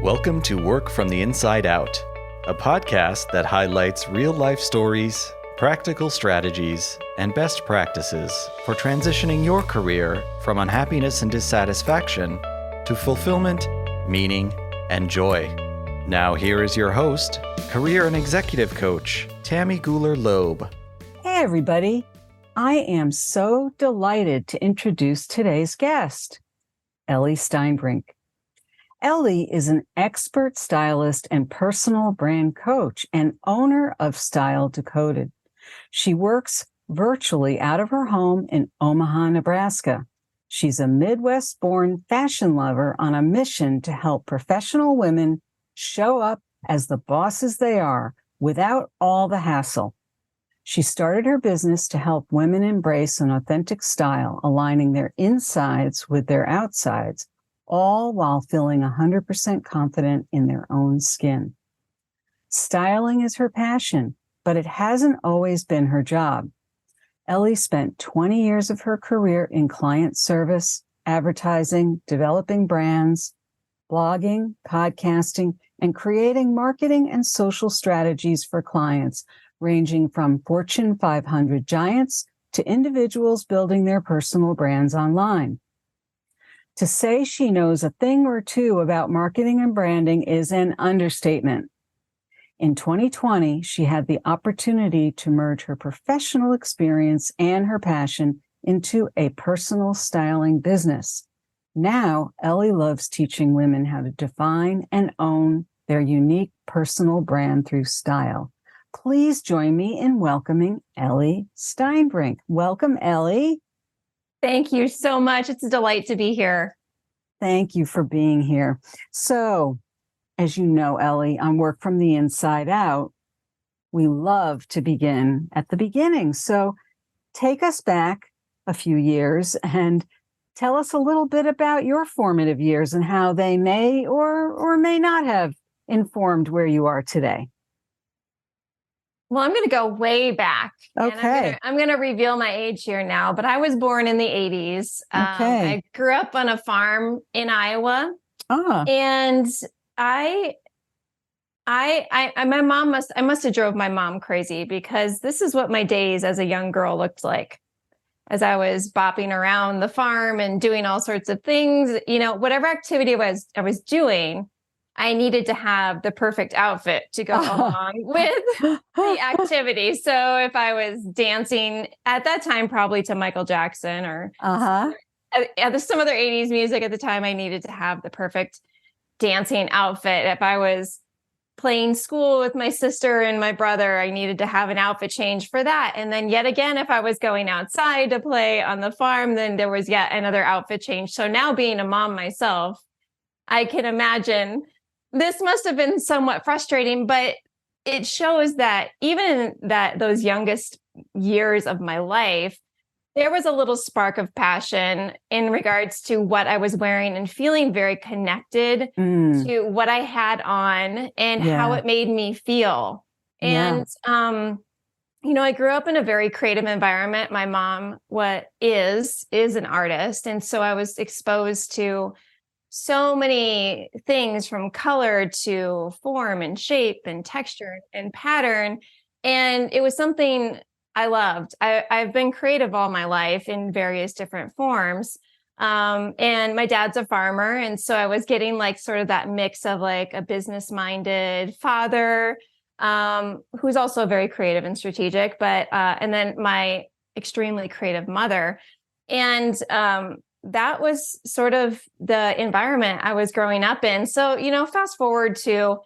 Welcome to Work from the Inside Out, a podcast that highlights real-life stories, practical strategies, and best practices for transitioning your career from unhappiness and dissatisfaction to fulfillment, meaning, and joy. Now here is your host, career and executive coach, Tammy Guler-Loeb. Hey everybody, I am so delighted to introduce today's guest, Ellie Steinbrink. Ellie is an expert stylist and personal brand coach and owner of Style Decoded. She works virtually out of her home in Omaha, Nebraska. She's a Midwest-born fashion lover on a mission to help professional women show up as the bosses they are without all the hassle. She started her business to help women embrace an authentic style, aligning their insides with their outsides, all while feeling 100% confident in their own skin. Styling is her passion, but it hasn't always been her job. Ellie spent 20 years of her career in client service, advertising, developing brands, blogging, podcasting, and creating marketing and social strategies for clients, ranging from Fortune 500 giants to individuals building their personal brands online. To say she knows a thing or two about marketing and branding is an understatement. In 2020, she had the opportunity to merge her professional experience and her passion into a personal styling business. Now, Ellie loves teaching women how to define and own their unique personal brand through style. Please join me in welcoming Ellie Steinbrink. Welcome, Ellie. Thank you so much. It's a delight to be here. Thank you for being here. So, as you know, Ellie, on Work from the Inside Out, we love to begin at the beginning. So take us back a few years and tell us a little bit about your formative years and how they may or may not have informed where you are today. Well, I'm going to go way back. Okay. And I'm going to reveal my age here now, but I was born in the 80s. Okay. I grew up on a farm in Iowa. And my mom must have drove my mom crazy, because this is what my days as a young girl looked like. As I was bopping around the farm and doing all sorts of things, whatever activity I was doing, I needed to have the perfect outfit to go along with the activity. So if I was dancing at that time, probably to Michael Jackson or some other 80s music at the time, I needed to have the perfect dancing outfit. If I was playing school with my sister and my brother, I needed to have an outfit change for that. And then yet again, if I was going outside to play on the farm, then there was yet another outfit change. So now, being a mom myself, I can imagine this must have been somewhat frustrating, but it shows that even in those youngest years of my life, there was a little spark of passion in regards to what I was wearing and feeling very connected to what I had on and how it made me feel. And, I grew up in a very creative environment. My mom is an artist. And so I was exposed to so many things, from color to form and shape and texture and pattern. And it was something I loved. I've been creative all my life in various different forms. And my dad's a farmer. And so I was getting sort of that mix of a business-minded father, who's also very creative and strategic, and then my extremely creative mother. And, that was sort of the environment I was growing up in. So, fast forward to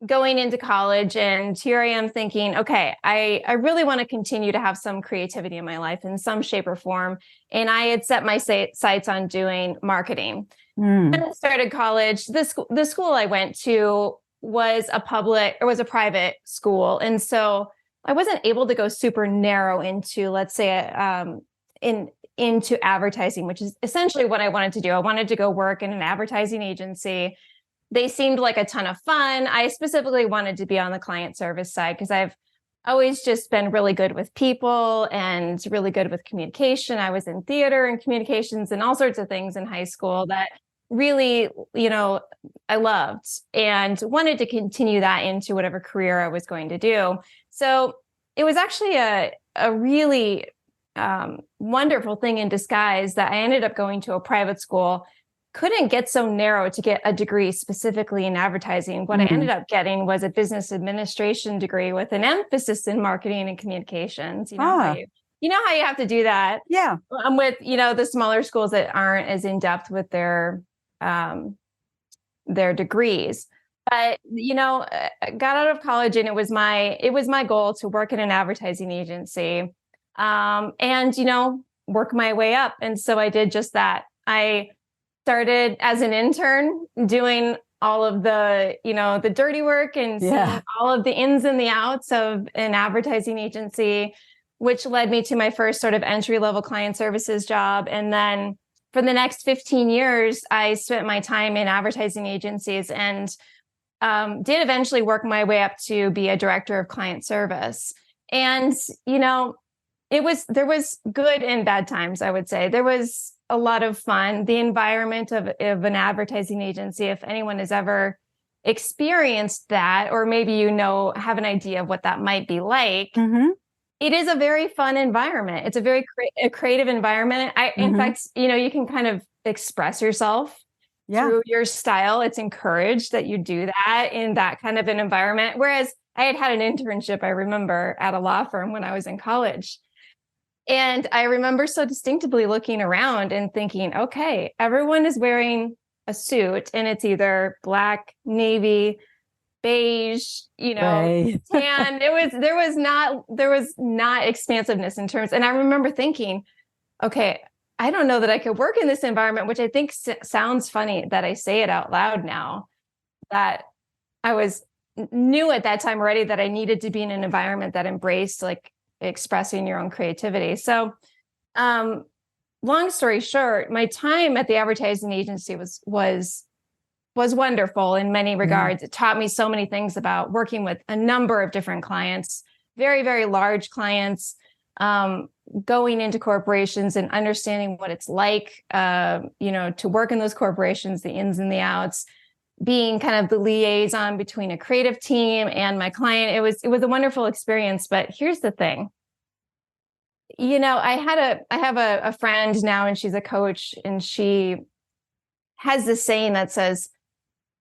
going into college, and here I am thinking, okay, I really want to continue to have some creativity in my life in some shape or form. And I had set my sights on doing marketing. When I started college, the school I went to was a private school. And so I wasn't able to go super narrow into, let's say, into advertising, which is essentially what I wanted to do. I wanted to go work in an advertising agency. They seemed like a ton of fun. I specifically wanted to be on the client service side because I've always just been really good with people and really good with communication. I was in theater and communications and all sorts of things in high school that really, I loved and wanted to continue that into whatever career I was going to do. So it was actually a really wonderful thing in disguise that I ended up going to a private school. Couldn't get so narrow to get a degree specifically in advertising. What I ended up getting was a business administration degree with an emphasis in marketing and communications. How you have to do that. Yeah. I'm with, the smaller schools that aren't as in depth with their degrees. But, I got out of college and it was my goal to work in an advertising agency, and, work my way up. And so I did just that. I started as an intern doing all of the, the dirty work and seeing all of the ins and the outs of an advertising agency, which led me to my first sort of entry-level client services job. And then for the next 15 years, I spent my time in advertising agencies and did eventually work my way up to be a director of client service. And, there was good and bad times, I would say. There was a lot of fun. The environment of an advertising agency, if anyone has ever experienced that, or maybe have an idea of what that might be like, it is a very fun environment. It's a very creative environment. In fact, you can kind of express yourself through your style. It's encouraged that you do that in that kind of an environment. Whereas I had an internship, I remember, at a law firm when I was in college. And I remember so distinctively looking around and thinking, okay, everyone is wearing a suit and it's either black, navy, beige, Right. tan. There was not expansiveness in terms. And I remember thinking, okay, I don't know that I could work in this environment, which I think sounds funny that I say it out loud now, that I knew at that time already that I needed to be in an environment that embraced like expressing your own creativity. So, long story short, my time at the advertising agency was wonderful in many regards. It taught me so many things about working with a number of different clients, very, very large clients, going into corporations and understanding what it's like, to work in those corporations, the ins and the outs, being kind of the liaison between a creative team and my client. It was a wonderful experience. But here's the thing. I have a friend now, and she's a coach, and she has this saying that says,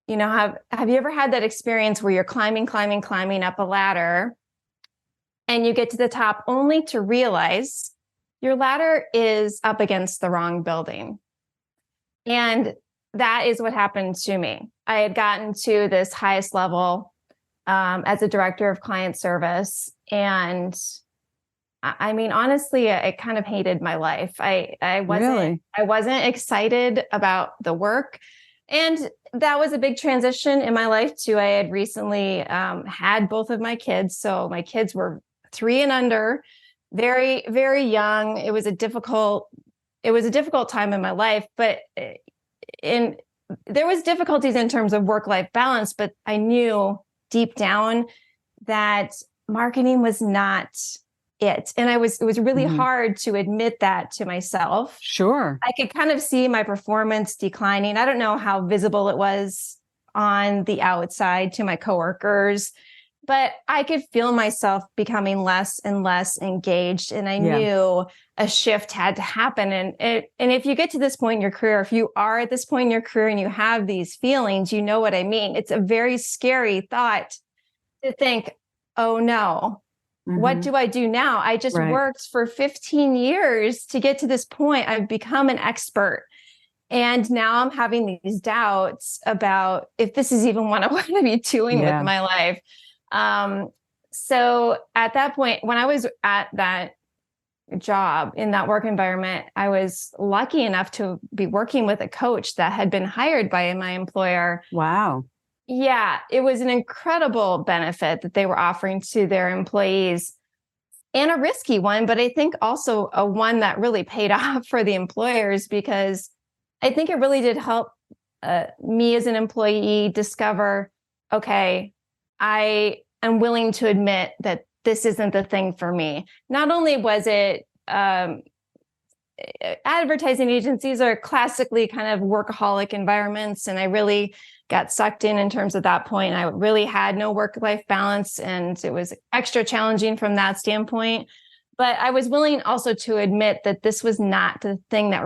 have you ever had that experience where you're climbing up a ladder and you get to the top only to realize your ladder is up against the wrong building? And that is what happened to me. I had gotten to this highest level as a director of client service. And I mean, honestly, I kind of hated my life. I wasn't excited about the work. And that was a big transition in my life too. I had recently had both of my kids. So my kids were 3 and under, very, very young. It was a difficult time in my life, but there was difficulties in terms of work-life balance, but I knew deep down that marketing was not it. And it was really hard to admit that to myself. Sure. I could kind of see my performance declining. I don't know how visible it was on the outside to my coworkers, but I could feel myself becoming less and less engaged. And I knew a shift had to happen. And if you get to this point in your career, if you are at this point in your career and you have these feelings, you know what I mean. It's a very scary thought to think, oh no, what do I do now? I just worked for 15 years to get to this point. I've become an expert. And now I'm having these doubts about if this is even what I want to be doing with my life. So at that point, when I was at that job in that work environment, I was lucky enough to be working with a coach that had been hired by my employer. Wow. Yeah, it was an incredible benefit that they were offering to their employees, and a risky one, but I think also a one that really paid off for the employers, because I think it really did help me as an employee discover, okay, I am willing to admit that this isn't the thing for me. Not only was it advertising agencies are classically kind of workaholic environments. And I really got sucked in terms of that point. I really had no work-life balance, and it was extra challenging from that standpoint. But I was willing also to admit that this was not the thing that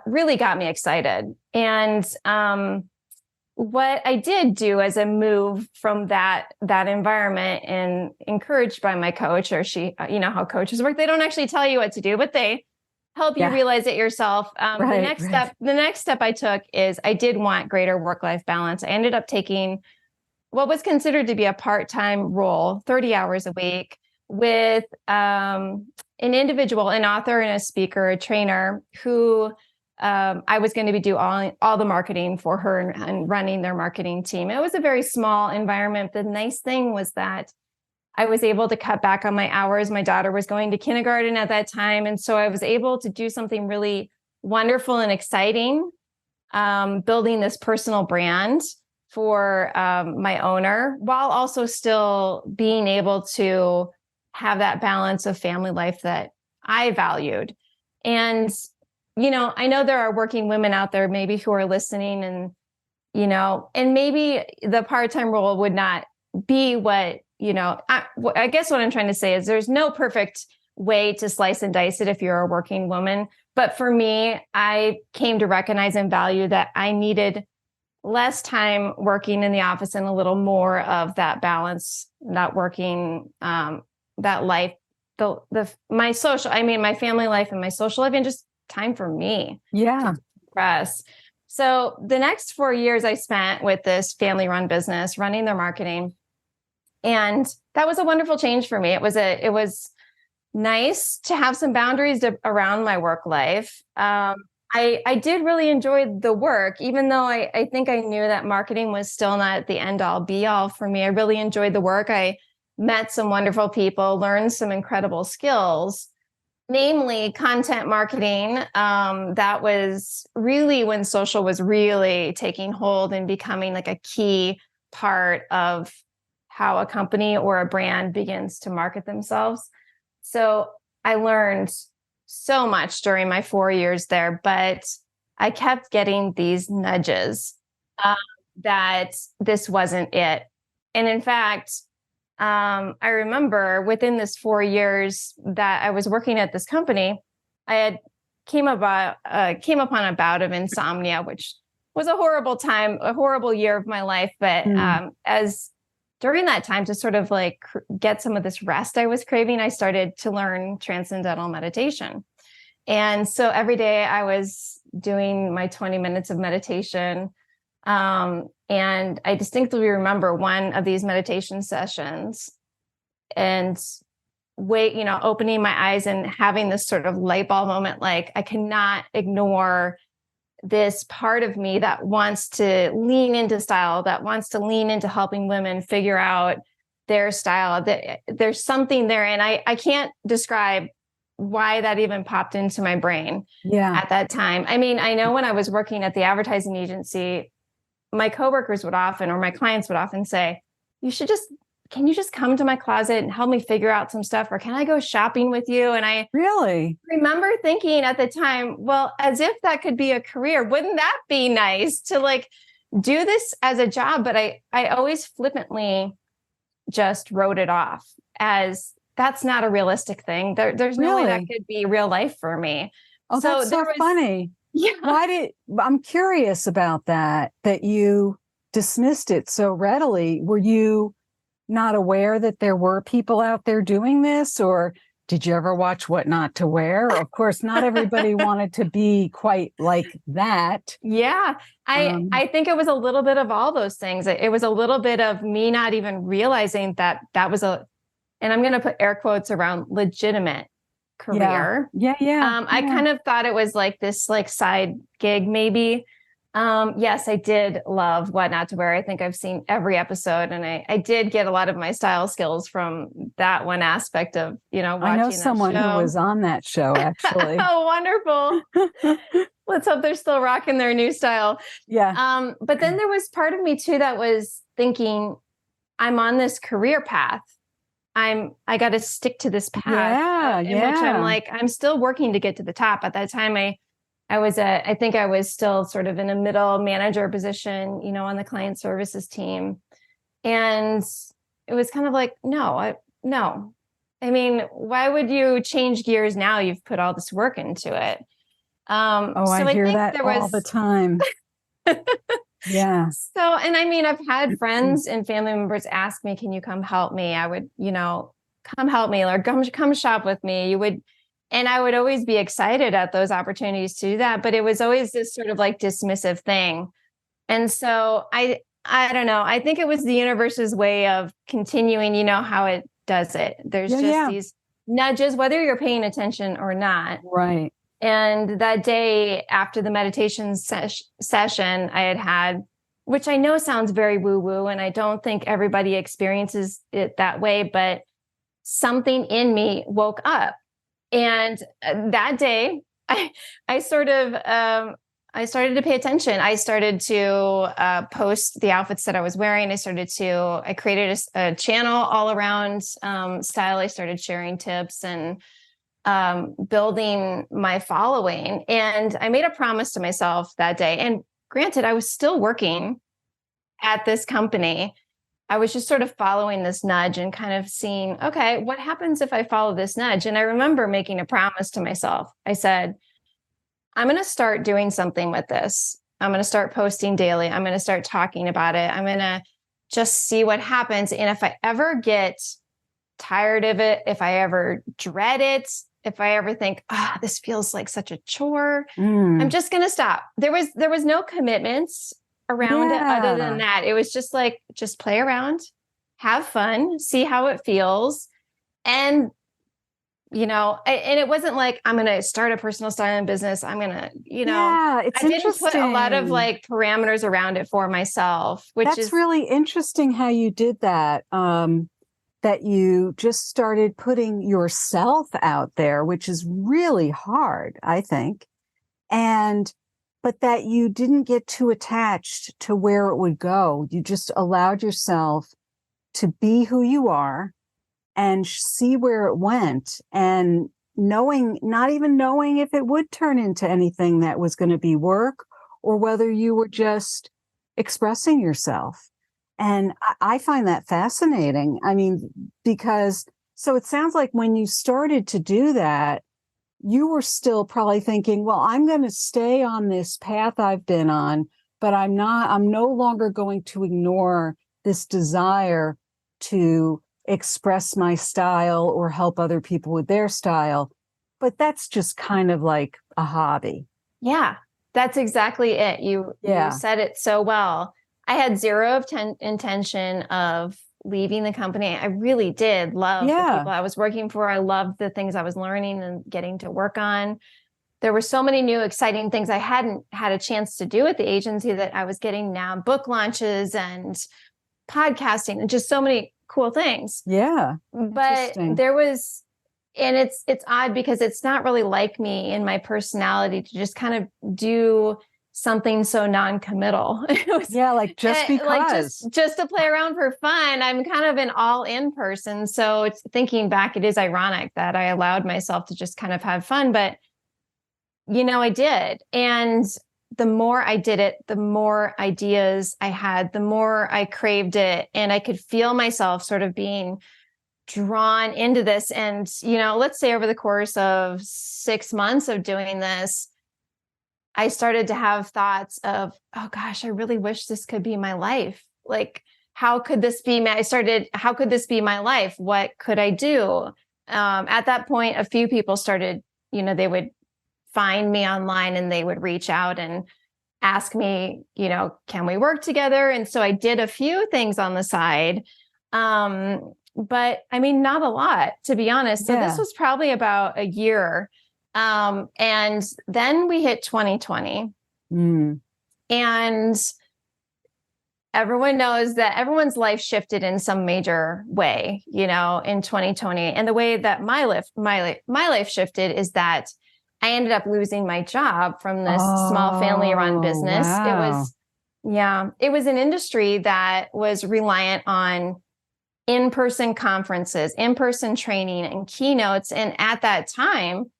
really got me excited. And what I did do as a move from that environment, and encouraged by my coach, or she, you know how coaches work, they don't actually tell you what to do, but they help you realize it yourself. The next step I took is I did want greater work-life balance. I ended up taking what was considered to be a part-time role, 30 hours a week, with an individual, an author and a speaker, a trainer, who I was going to be doing all the marketing for her and running their marketing team. It was a very small environment. The nice thing was that I was able to cut back on my hours. My daughter was going to kindergarten at that time. And so I was able to do something really wonderful and exciting, building this personal brand for my owner, while also still being able to have that balance of family life that I valued. And, you know, I know there are working women out there maybe who are listening, and, you know, and maybe the part-time role would not be what, you know, I guess what I'm trying to say is there's no perfect way to slice and dice it if you're a working woman. But for me, I came to recognize and value that I needed less time working in the office and a little more of that balance, that working, that life, my family life and my social life, and just time for me. Yeah. To express. So the next 4 years I spent with this family-run business, running their marketing. And that was a wonderful change for me. It was nice to have some boundaries around my work life. I did really enjoy the work, even though I think I knew that marketing was still not the end all be all for me. I really enjoyed the work. I met some wonderful people, learned some incredible skills, namely content marketing. That was really when social was really taking hold and becoming like a key part of how a company or a brand begins to market themselves. So I learned so much during my 4 years there, but I kept getting these nudges that this wasn't it. And in fact, I remember within this 4 years that I was working at this company, I had came upon a bout of insomnia, which was a horrible year of my life. But as during that time, to sort of like get some of this rest I was craving, I started to learn transcendental meditation. And so every day I was doing my 20 minutes of meditation. And I distinctly remember one of these meditation sessions and opening my eyes and having this sort of light bulb moment, like I cannot ignore this part of me that wants to lean into style, that wants to lean into helping women figure out their style. There's something there. And I can't describe why that even popped into my brain at that time. I mean, I know when I was working at the advertising agency, my coworkers would often, or my clients would often say, can you just come to my closet and help me figure out some stuff? Or can I go shopping with you? And I really remember thinking at the time, well, as if that could be a career. Wouldn't that be nice to like do this as a job? But I always flippantly just wrote it off as that's not a realistic thing. There's no way that could be real life for me. Oh, so that's so funny. Yeah. I'm curious about that you dismissed it so readily. Were you not aware that there were people out there doing this, or did you ever watch What Not to Wear? Of course, not everybody wanted to be quite like that. Yeah. I think it was a little bit of all those things. It was a little bit of me not even realizing that was and I'm going to put air quotes around legitimate career. Yeah. I kind of thought it was like this like side gig, maybe. Yes, I did love What Not to Wear. I think I've seen every episode, and I did get a lot of my style skills from that one aspect of, watching I know someone who was on that show, actually. Oh, wonderful. Let's hope they're still rocking their new style. Yeah. But then there was part of me too that was thinking, I'm on this career path. I got to stick to this path in which I'm like, I'm still working to get to the top. At that time, I think I was still sort of in a middle manager position, on the client services team. And it was kind of like, no. I mean, why would you change gears now? You've put all this work into it. I hear that all the time. Yeah. So, and I mean, I've had friends and family members ask me, can you come help me? I would, come help me or come shop with me. And I would always be excited at those opportunities to do that. But it was always this sort of like dismissive thing. And so I don't know. I think it was the universe's way of continuing, how it does it. There's these nudges, whether you're paying attention or not. Right. And that day after the meditation session I had, which I know sounds very woo-woo, and I don't think everybody experiences it that way, but something in me woke up. And that day, I started to pay attention. I started to post the outfits that I was wearing. I created a channel all around style. I started sharing tips and building my following. And I made a promise to myself that day. And granted, I was still working at this company. I was just sort of following this nudge and kind of seeing, okay, what happens if I follow this nudge? And I remember making a promise to myself. I said, I'm going to start doing something with this. I'm going to start posting daily. I'm going to start talking about it. I'm going to just see what happens. And if I ever get tired of it, if I ever dread it, if I ever think, this feels like such a chore, I'm just going to stop. There was no commitments around it other than that. It was just like, just play around, have fun, see how it feels. And, and it wasn't like, I'm going to start a personal styling business. I'm going to, it's I didn't put a lot of like parameters around it for myself, That's really interesting how you did that. That you just started putting yourself out there, which is really hard, I think. But that you didn't get too attached to where it would go. You just allowed yourself to be who you are and see where it went, and not even knowing if it would turn into anything that was going to be work or whether you were just expressing yourself. And I find that fascinating. I mean, so it sounds like when you started to do that, you were still probably thinking, well, I'm going to stay on this path I've been on, but I'm no longer going to ignore this desire to express my style or help other people with their style. But that's just kind of like a hobby. Yeah, that's exactly it. You said it so well. I had zero intention of leaving the company. I really did love the people I was working for. I loved the things I was learning and getting to work on. There were so many new, exciting things I hadn't had a chance to do at the agency that I was getting now, book launches and podcasting and just so many cool things. Yeah. But there was, and it's odd because it's not really like me in my personality to just kind of do something so non-committal. Like just because. Like just to play around for fun. I'm kind of an all-in person. So it's thinking back, it is ironic that I allowed myself to just kind of have fun, but I did. And the more I did it, the more ideas I had, the more I craved it. And I could feel myself sort of being drawn into this. And, let's say over the course of 6 months of doing this, I started to have thoughts of, oh gosh, I really wish this could be my life. Like, how could this be how could this be my life? What could I do? At that point, a few people started, they would find me online and they would reach out and ask me, can we work together? And so I did a few things on the side. But I mean, not a lot, to be honest. So this was probably about a year. And then we hit 2020 and everyone knows that everyone's life shifted in some major way, in 2020. And the way that my life shifted is that I ended up losing my job from this small family run business. Wow. It was an industry that was reliant on in-person conferences, in-person training and keynotes. And at that time,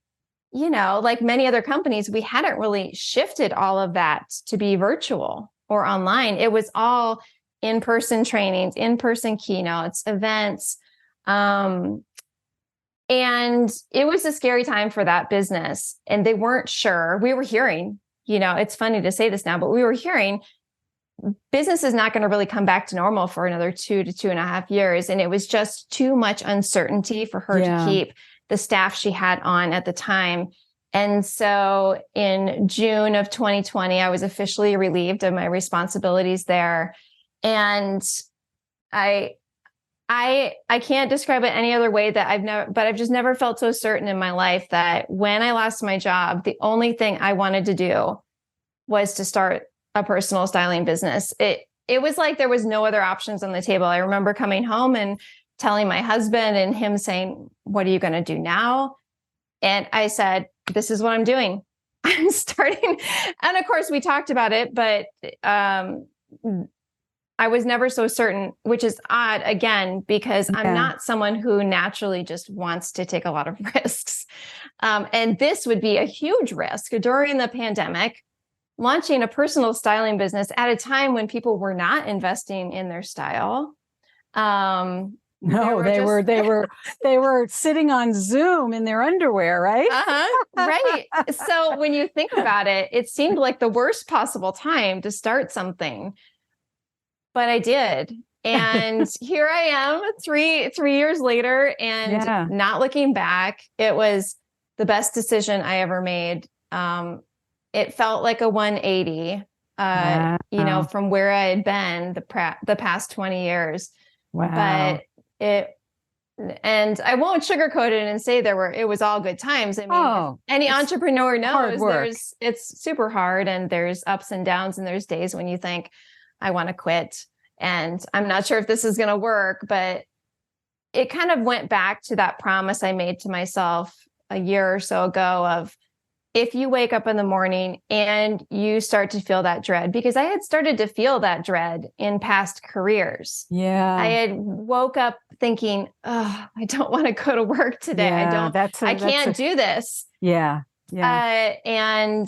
like many other companies, we hadn't really shifted all of that to be virtual or online. It was all in-person trainings, in-person keynotes, events. And it was a scary time for that business. And they weren't sure. We were hearing, it's funny to say this now, but we were hearing business is not going to really come back to normal for another 2 to 2.5 years. And it was just too much uncertainty for her to keep the staff she had on at the time. And so in June of 2020, I was officially relieved of my responsibilities there. And I can't describe it any other way that I've just never felt so certain in my life that when I lost my job, the only thing I wanted to do was to start a personal styling business. It was like there was no other options on the table. I remember coming home and telling my husband and him saying, "What are you going to do now?" And I said, "This is what I'm doing. I'm starting." And of course we talked about it, but I was never so certain, which is odd again, because I'm not someone who naturally just wants to take a lot of risks. And this would be a huge risk during the pandemic, launching a personal styling business at a time when people were not investing in their style. No, they were sitting on Zoom in their underwear, right? Right. So when you think about it, it seemed like the worst possible time to start something. But I did. And here I am 3 years later and not looking back. It was the best decision I ever made. It felt like a 180, from where I had been the past 20 years. Wow. But and I won't sugarcoat it and say it was all good times. I mean, any entrepreneur knows it's super hard and there's ups and downs and there's days when you think, I want to quit and I'm not sure if this is going to work, but it kind of went back to that promise I made to myself a year or so ago of, if you wake up in the morning and you start to feel that dread, because I had started to feel that dread in past careers. Yeah. I had woke up thinking, oh, I don't want to go to work today. I can't do this. Yeah. Yeah. And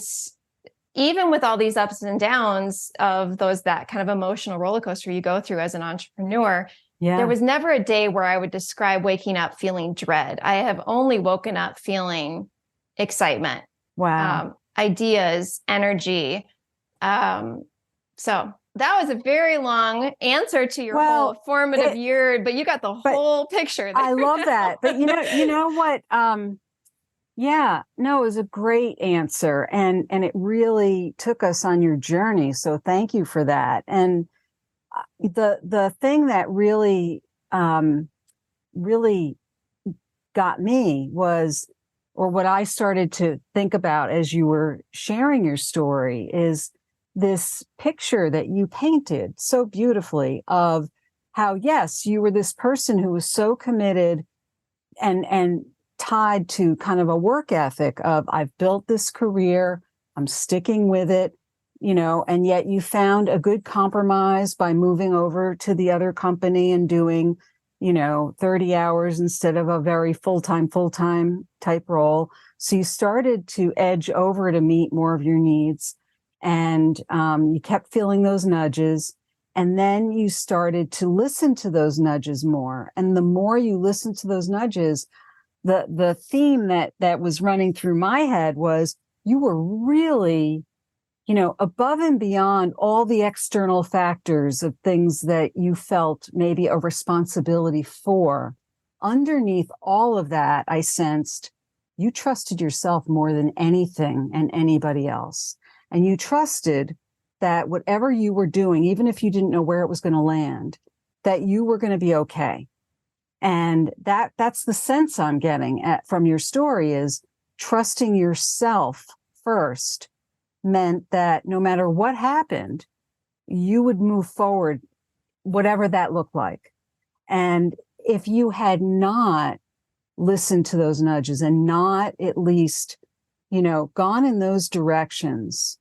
even with all these ups and downs of that kind of emotional roller coaster you go through as an entrepreneur, there was never a day where I would describe waking up feeling dread. I have only woken up feeling excitement. Wow. Ideas, energy. So that was a very long answer to your whole formative year, but you got the whole picture there. I love that. But you know what? It was a great answer. And it really took us on your journey. So thank you for that. And the thing that really got me was, or what I started to think about as you were sharing your story, is this picture that you painted so beautifully of how, yes, you were this person who was so committed and tied to kind of a work ethic of, I've built this career, I'm sticking with it, and yet you found a good compromise by moving over to the other company and doing 30 hours instead of a very full-time type role. So you started to edge over to meet more of your needs, and you kept feeling those nudges. And then you started to listen to those nudges more. And the more you listen to those nudges, the theme that was running through my head was, you were really, above and beyond all the external factors of things that you felt maybe a responsibility for. Underneath all of that, I sensed you trusted yourself more than anything and anybody else. And you trusted that whatever you were doing, even if you didn't know where it was going to land, that you were going to be okay. And that's the sense I'm getting from your story, is trusting yourself first meant that no matter what happened, you would move forward, whatever that looked like. And if you had not listened to those nudges and not at least, gone in those directions,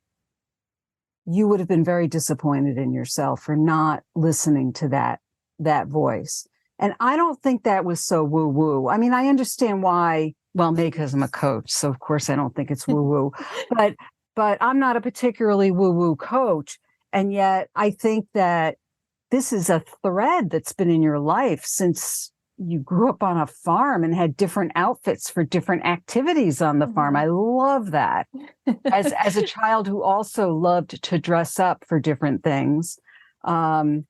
you would have been very disappointed in yourself for not listening to that voice. And I don't think that was so woo-woo. I mean, I understand why, well, maybe because I'm a coach, so of course I don't think it's woo-woo, but I'm not a particularly woo-woo coach. And yet I think that this is a thread that's been in your life since you grew up on a farm and had different outfits for different activities on the farm. I love that. As a child who also loved to dress up for different things, I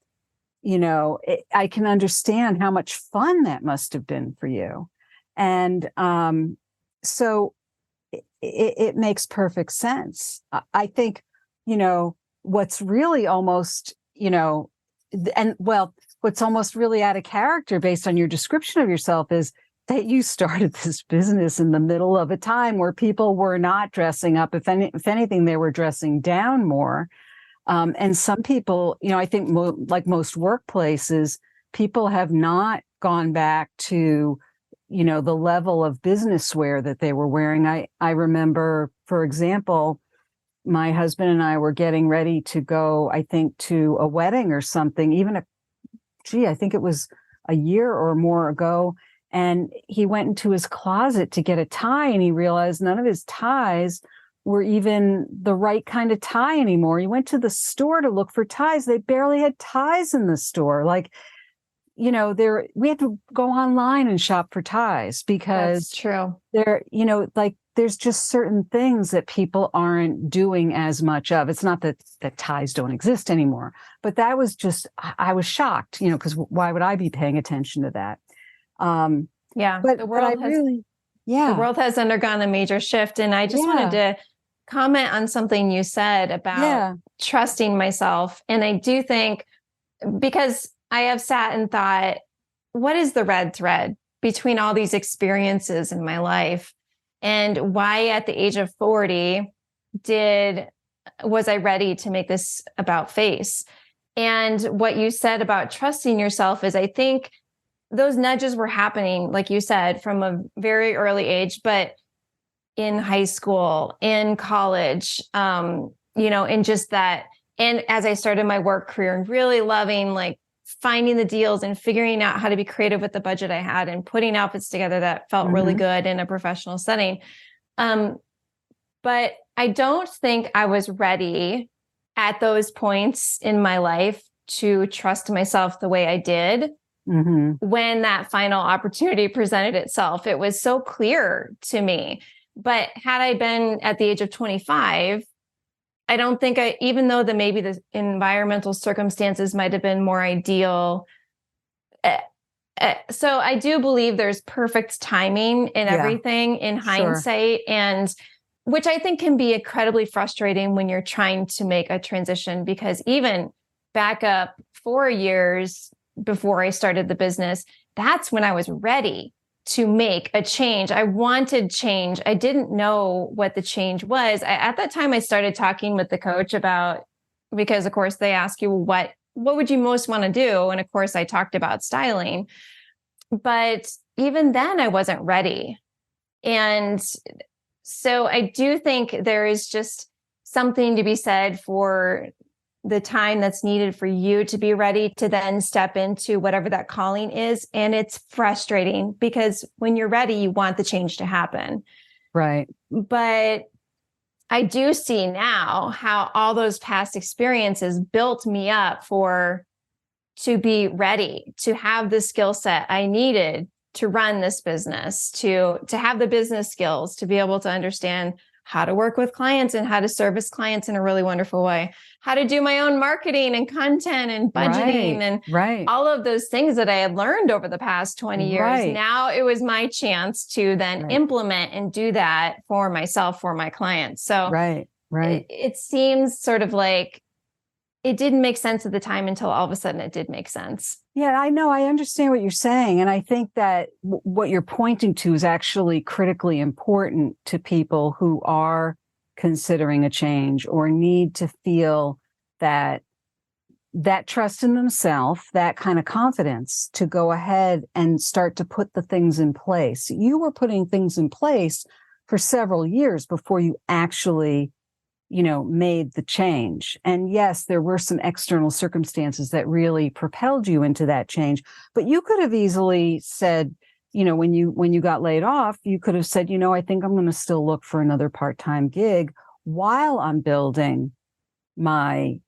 can understand how much fun that must have been for you. And so it makes perfect sense. I think, what's really almost, what's almost really out of character based on your description of yourself is that you started this business in the middle of a time where people were not dressing up. If anything, they were dressing down more. And some people, I think like most workplaces, people have not gone back to, the level of business wear that they were wearing. I remember, for example, my husband and I were getting ready to go, I think, to a wedding or something, I think it was a year or more ago. And he went into his closet to get a tie, and he realized none of his ties were even the right kind of tie anymore. He went to the store to look for ties. They barely had ties in the store. Like, we had to go online and shop for ties because that's true. There's just certain things that people aren't doing as much of. It's not that ties don't exist anymore, but that was just, I was shocked, because why would I be paying attention to that? The world has undergone a major shift. And I just wanted to comment on something you said about trusting myself. And I do think, because I have sat and thought, what is the red thread between all these experiences in my life? And why at the age of 40 was I ready to make this about face? And what you said about trusting yourself is, I think those nudges were happening, like you said, from a very early age, but in high school, in college, and just that. And as I started my work career and really loving, like, finding the deals and figuring out how to be creative with the budget I had and putting outfits together that felt really good in a professional setting. But I don't think I was ready at those points in my life to trust myself the way I did when that final opportunity presented itself. It was so clear to me. But had I been at the age of 25, I don't think even though maybe the environmental circumstances might have been more ideal. So I do believe there's perfect timing in everything in hindsight, and which I think can be incredibly frustrating when you're trying to make a transition, because even back up 4 years before I started the business, that's when I was ready to make a change. I wanted change. I didn't know what the change was. At that time, I started talking with the coach about, because of course they ask you, what would you most want to do? And of course I talked about styling, but even then I wasn't ready. And so I do think there is just something to be said for the time that's needed for you to be ready to then step into whatever that calling is. And it's frustrating because when you're ready, you want the change to happen. Right. But I do see now how all those past experiences built me up to be ready, to have the skill set I needed to run this business, to have the business skills, to be able to understand how to work with clients and how to service clients in a really wonderful way, how to do my own marketing and content and budgeting and all of those things that I had learned over the past 20 years. Right. Now it was my chance to then implement and do that for myself, for my clients. So it seems sort of like it didn't make sense at the time until all of a sudden it did make sense. Yeah, I know. I understand what you're saying. And I think that what you're pointing to is actually critically important to people who are considering a change or need to feel that trust in themselves, that kind of confidence to go ahead and start to put the things in place. You were putting things in place for several years before you actually made the change. And yes, there were some external circumstances that really propelled you into that change, but you could have easily said, when you got laid off, you could have said, I think I'm going to still look for another part-time gig while I'm building my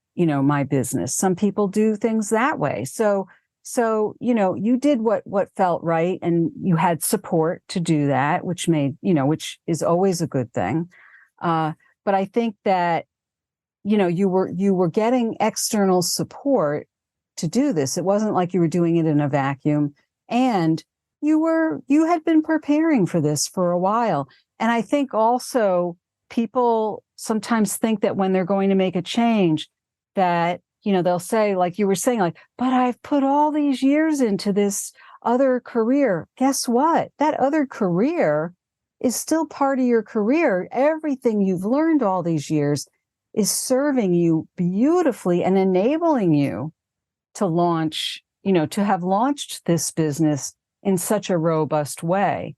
business. Some people do things that way. So, you did what felt right, and you had support to do that, which is always a good thing. But I think that, you were getting external support to do this. It wasn't like you were doing it in a vacuum, and you had been preparing for this for a while. And I think also people sometimes think that when they're going to make a change that, they'll say, like you were saying, like, but I've put all these years into this other career. Guess what? That other career is still part of your career. Everything you've learned all these years is serving you beautifully and enabling you to launch, to have launched this business in such a robust way.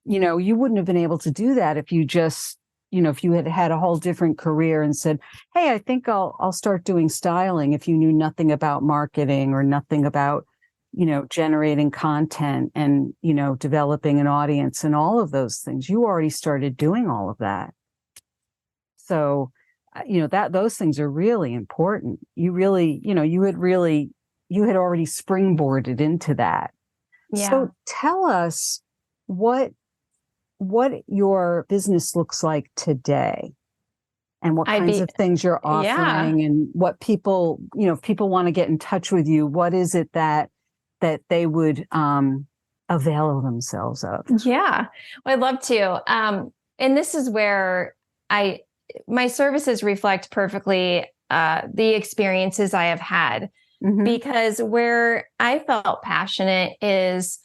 You wouldn't have been able to do that if you just, if you had had a whole different career and said, hey, I think I'll start doing styling, if you knew nothing about marketing or nothing about, generating content and, developing an audience and all of those things. You already started doing all of that. So, those things are really important. You really, you had already springboarded into that. Yeah. So tell us what your business looks like today, and what kinds of things you're offering, and what people, if people want to get in touch with you, what is it that they would avail themselves of? Yeah, I'd love to. And this is where my services reflect perfectly the experiences I have had. Mm-hmm. Because where I felt passionate is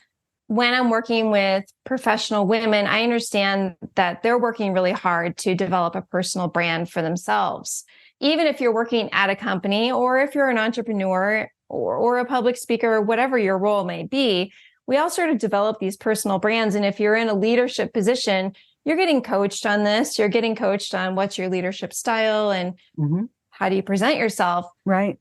when I'm working with professional women, I understand that they're working really hard to develop a personal brand for themselves. Even if you're working at a company, or if you're an entrepreneur or a public speaker, or whatever your role may be, we all sort of develop these personal brands. And if you're in a leadership position, you're getting coached on this. You're getting coached on what's your leadership style and mm-hmm. how do you present yourself. Right.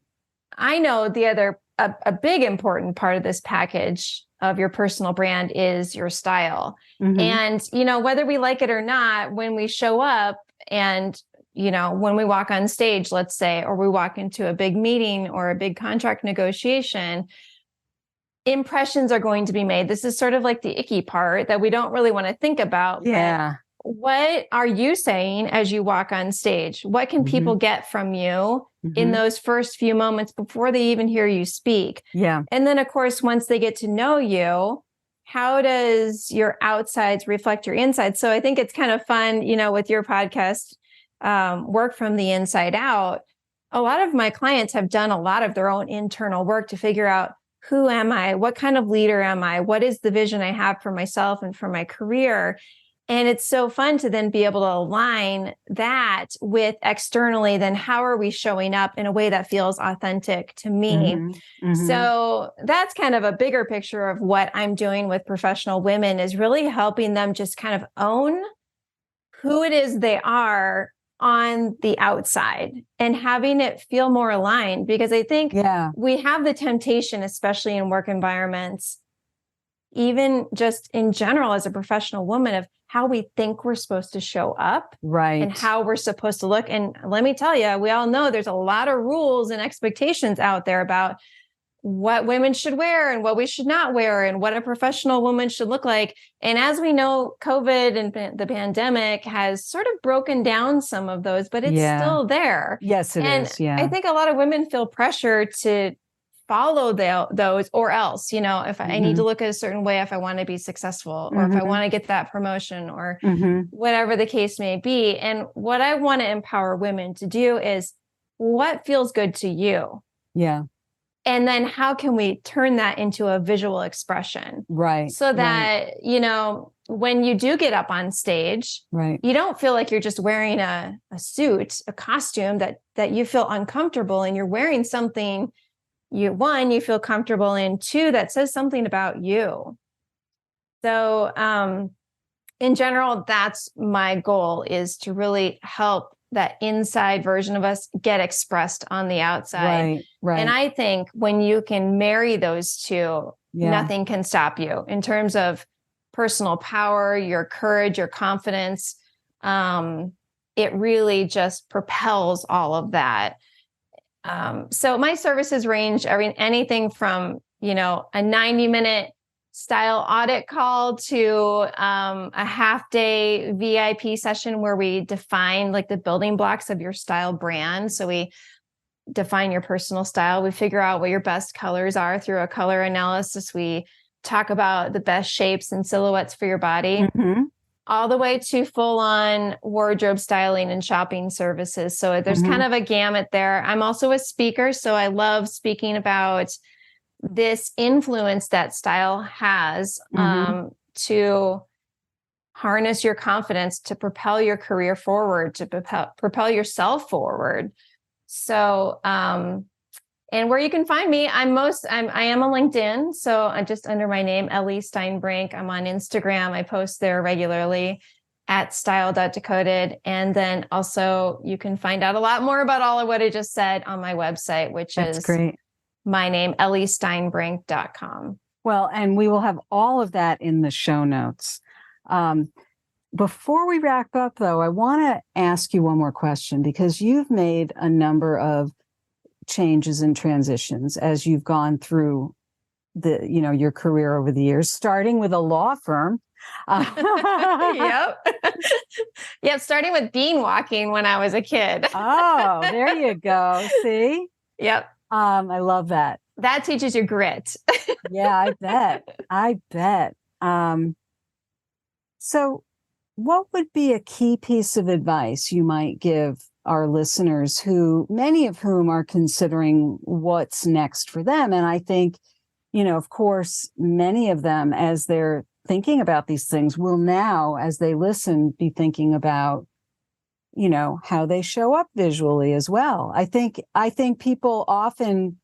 I know a big important part of this package of your personal brand is your style. Mm-hmm. And, whether we like it or not, when we show up and, when we walk on stage, let's say, or we walk into a big meeting or a big contract negotiation, impressions are going to be made. This is sort of like the icky part that we don't really want to think about. Yeah. What are you saying as you walk on stage? What can mm-hmm. people get from you mm-hmm. in those first few moments before they even hear you speak? Yeah. And then, of course, once they get to know you, how does your outsides reflect your insides? So I think it's kind of fun, with your podcast, Work from the Inside Out. A lot of my clients have done a lot of their own internal work to figure out, who am I? What kind of leader am I? What is the vision I have for myself and for my career? And it's so fun to then be able to align that with externally, then how are we showing up in a way that feels authentic to me? Mm-hmm. Mm-hmm. So that's kind of a bigger picture of what I'm doing with professional women, is really helping them just kind of own who it is they are on the outside and having it feel more aligned. Because I think we have the temptation, especially in work environments, even just in general as a professional woman, of how we think we're supposed to show up, right, and how we're supposed to look. And let me tell you, we all know there's a lot of rules and expectations out there about what women should wear and what we should not wear and what a professional woman should look like. And as we know, COVID and the pandemic has sort of broken down some of those, but it's still there. Yes, it is. Yeah. I think a lot of women feel pressure to follow those, or else, if I need to look a certain way, if I want to be successful, or if I want to get that promotion, or whatever the case may be. And what I want to empower women to do is, what feels good to you? Yeah. And then how can we turn that into a visual expression? Right. So that, when you do get up on stage, right, you don't feel like you're just wearing a suit, a costume that you feel uncomfortable, and you're wearing something you feel comfortable in, two, that says something about you. So, in general, that's my goal, is to really help that inside version of us get expressed on the outside. Right, right. And I think when you can marry those two, nothing can stop you in terms of personal power, your courage, your confidence. It really just propels all of that. So my services range, anything from, a 90-minute style audit call to a half-day VIP session where we define like the building blocks of your style brand. So we define your personal style. We figure out what your best colors are through a color analysis. We talk about the best shapes and silhouettes for your body. Mm-hmm. All the way to full-on wardrobe styling and shopping services. So there's kind of a gamut there. I'm also a speaker, so I love speaking about this influence that style has to harness your confidence, to propel your career forward, to propel yourself forward. So, and where you can find me, I am on LinkedIn. So I'm just under my name, Ellie Steinbrink. I'm on Instagram. I post there regularly at style.decoded. And then also you can find out a lot more about all of what I just said on my website, which is great. My name, elliesteinbrink.com. Well, and we will have all of that in the show notes. Before we wrap up, though, I want to ask you one more question, because you've made a number of changes and transitions as you've gone through your career over the years, starting with a law firm. Yep. Starting with bean walking when I was a kid. Oh, there you go. See? Yep. I love that. That teaches you grit. Yeah, I bet. So what would be a key piece of advice you might give our listeners, many of whom are considering what's next for them? And I think, of course, many of them, as they're thinking about these things, will now, as they listen, be thinking about, how they show up visually as well. I think people often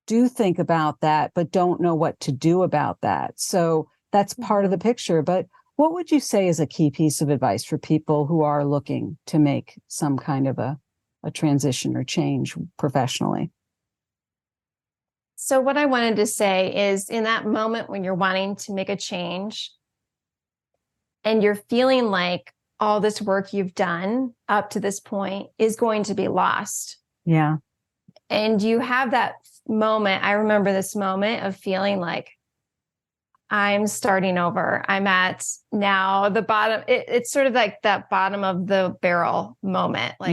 do think about that, but don't know what to do about that. So that's part of the picture. But what would you say is a key piece of advice for people who are looking to make some kind of a transition or change professionally? So what I wanted to say is, in that moment when you're wanting to make a change and you're feeling like all this work you've done up to this point is going to be lost. Yeah. And you have that moment. I remember this moment of feeling like I'm starting over. I'm at now the bottom. It's sort of like that bottom of the barrel moment. Like,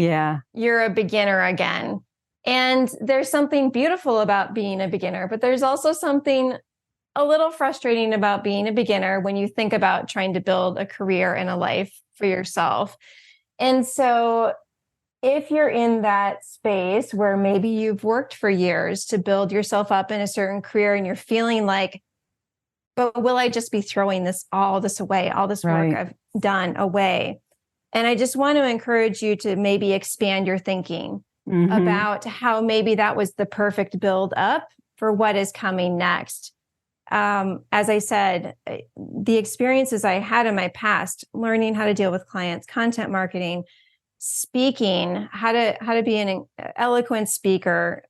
you're a beginner again. And there's something beautiful about being a beginner, but there's also something a little frustrating about being a beginner when you think about trying to build a career and a life for yourself. And so if you're in that space where maybe you've worked for years to build yourself up in a certain career and you're feeling like, but will I just be throwing all this away, all this work I've done away? And I just want to encourage you to maybe expand your thinking about how maybe that was the perfect build up for what is coming next. As I said, the experiences I had in my past, learning how to deal with clients, content marketing, speaking, how to be an eloquent speaker,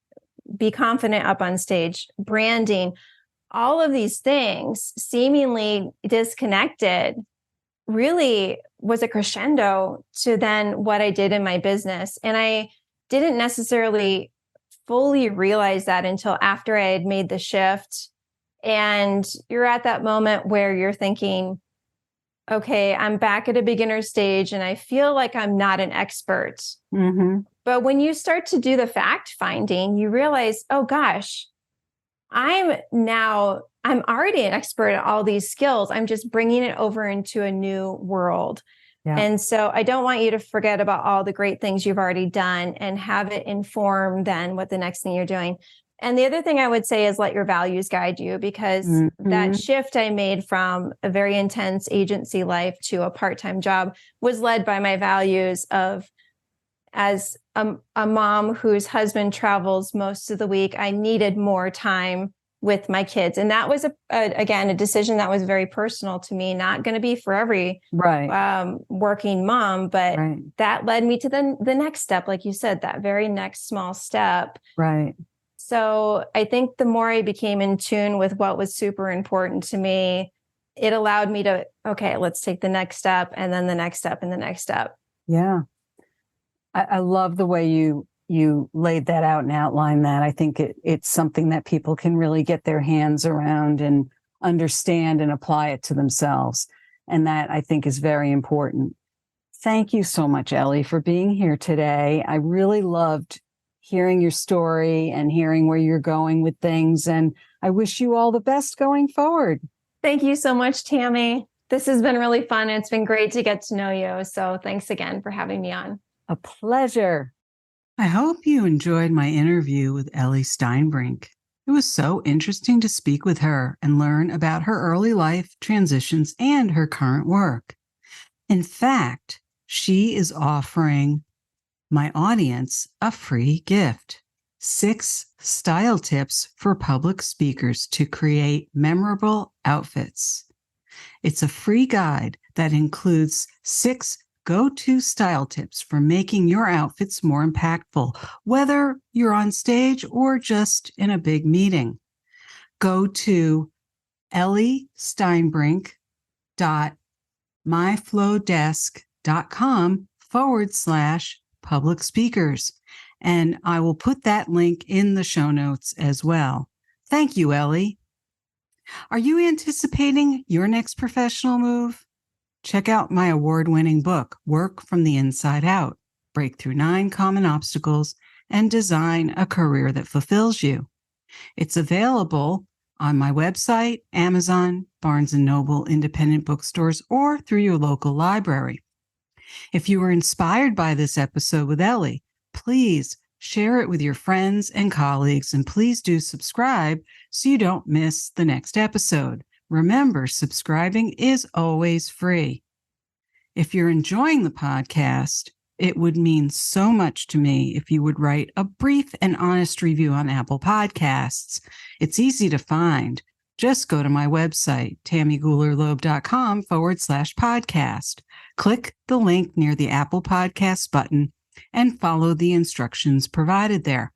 be confident up on stage, branding, all of these things seemingly disconnected really was a crescendo to then what I did in my business. And I didn't necessarily fully realize that until after I had made the shift. And you're at that moment where you're thinking, okay, I'm back at a beginner stage and I feel like I'm not an expert. But when you start to do the fact finding, you realize, oh gosh, I'm already an expert at all these skills. I'm just bringing it over into a new world. Yeah. And so I don't want you to forget about all the great things you've already done and have it inform then what the next thing you're doing. And the other thing I would say is let your values guide you, because that shift I made from a very intense agency life to a part-time job was led by my values of, as a mom whose husband travels most of the week, I needed more time with my kids. And that was again, a decision that was very personal to me, not going to be for every working mom, but that led me to the next step. Like you said, that very next small step. Right. So I think the more I became in tune with what was super important to me, it allowed me to, okay, let's take the next step, and then the next step, and the next step. Yeah. I love the way you laid that out and outlined that. I think it's something that people can really get their hands around and understand and apply it to themselves. And that, I think, is very important. Thank you so much, Ellie, for being here today. I really loved hearing your story and hearing where you're going with things. And I wish you all the best going forward. Thank you so much, Tammy. This has been really fun. It's been great to get to know you. So thanks again for having me on. A pleasure. I hope you enjoyed my interview with Ellie Steinbrink. It was so interesting to speak with her and learn about her early life transitions and her current work. In fact, she is offering my audience a free gift: 6 style tips for public speakers to create memorable outfits. It's a free guide that includes 6 go-to style tips for making your outfits more impactful, whether you're on stage or just in a big meeting. Go to elliesteinbrink.myflowdesk.com/public speakers. And I will put that link in the show notes as well. Thank you, Ellie. Are you anticipating your next professional move? Check out my award-winning book, Work from the Inside Out: Break Through 9 Common Obstacles and Design a Career That Fulfills You. It's available on my website, Amazon, Barnes & Noble, independent bookstores, or through your local library. If you were inspired by this episode with Ellie, please share it with your friends and colleagues, and please do subscribe so you don't miss the next episode. Remember, subscribing is always free. If you're enjoying the podcast, it would mean so much to me if you would write a brief and honest review on Apple Podcasts. It's easy to find. Just go to my website, tammygulerloeb.com/podcast. Click the link near the Apple Podcasts button and follow the instructions provided there.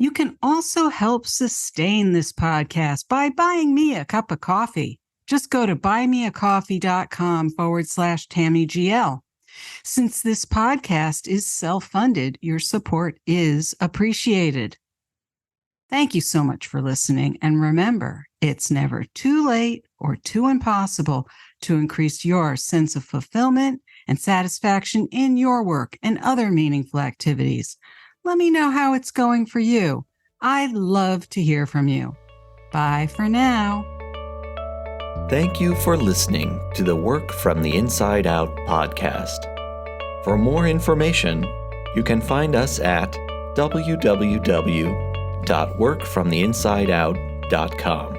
You can also help sustain this podcast by buying me a cup of coffee. Just go to buymeacoffee.com/TammyGL. Since this podcast is self-funded, your support is appreciated. Thank you so much for listening. And remember, it's never too late or too impossible to increase your sense of fulfillment and satisfaction in your work and other meaningful activities. Let me know how it's going for you. I'd love to hear from you. Bye for now. Thank you for listening to the Work from the Inside Out podcast. For more information, you can find us at www.workfromtheinsideout.com.